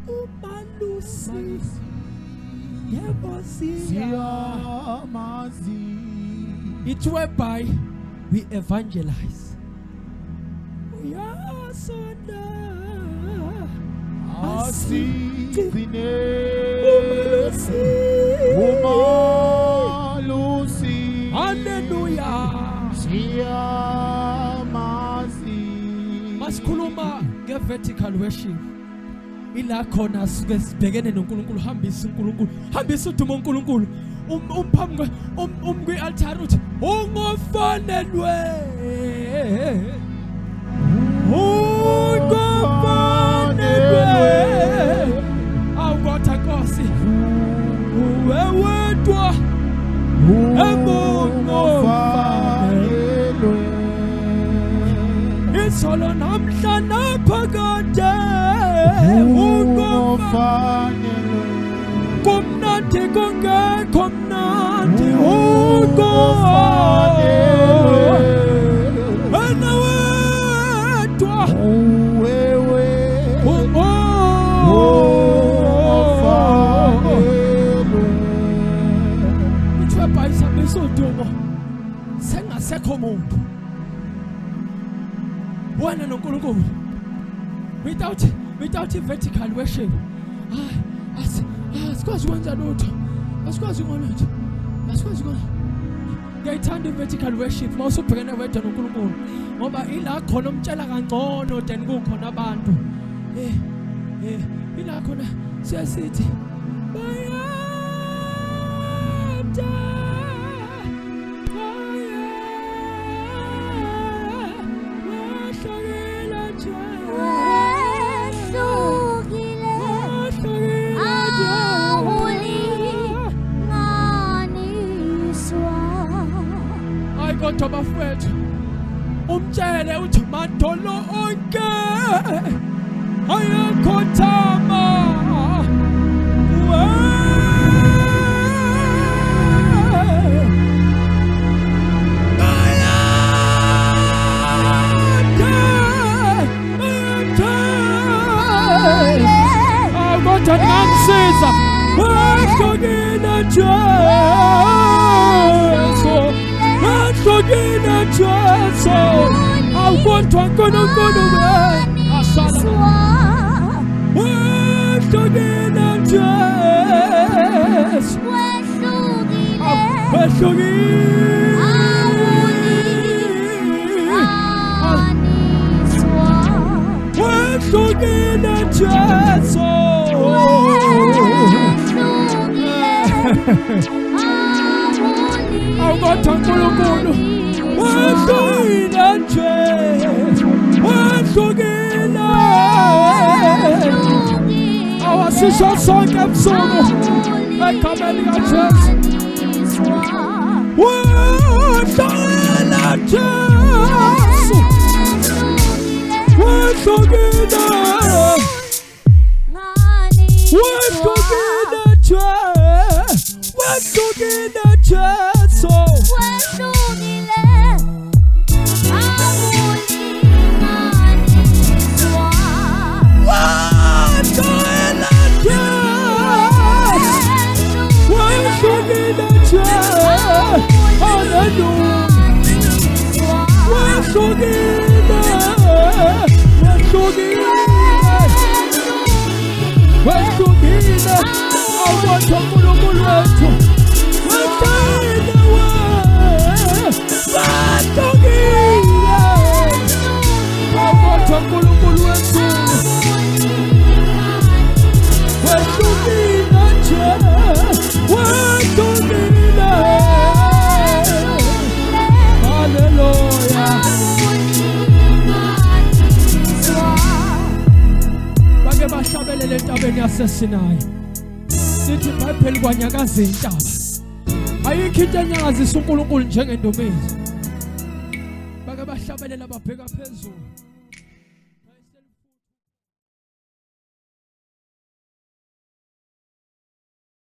umalusi yebo siyamazi. It's whereby we evangelize. Uyasonda asizine umalusi. Hallelujah. Siyamazi. Masikhuluma nge-vertical worship. Ila khona suke sibhekene noNkulunkulu, hambisa uNkulunkulu, hambisa udumo uNkulunkulu. Umphambi kwi-altar uthi ungofanelwe, ungofanelwe. Awukodwa Nkosi uwe wedwa Ungofanelwe. Isolo namhla naphakade Ungofanelwe. kumnandi kungekho mnandi Ungofanelwe. wena wedwa Uwewe. Ungofanelwe. ithwebha isambisa udumo sengasekho muntu wena noNkulunkulu. Without vertical worship asikwazi ukwenza lutho, asikwazi ukulutho, asikwazi ukulutho. Ngiyayithanda i-vertical worship mawusubhekene wedwa noNkulunkulu, ngoba ila khona umtshela kangcono than kukhona abantu. Ila khona siyasithi bayada kodwa bafethu umtshele uthi madolo onke ayakhothama kodwa namsiza wahlukile Sogina Jesu, awukodwa uNkulunkulu asala. Sogina Jesu, Sogina Jesu. Awukodwa uNkulunkulu wahlukile nje, wahlukile. Awasisho sonke ebusuku egameni likaJesu. Wahlukile Jesu, wahlukile, wahlukile Jesu, wahlukile Jesu. Sinai sithi bayipheli kwanyakaza intaba, ayikho into enyakazisa uNkulunkulu njengendomezi. Bake bahlabelela babheka phezulu.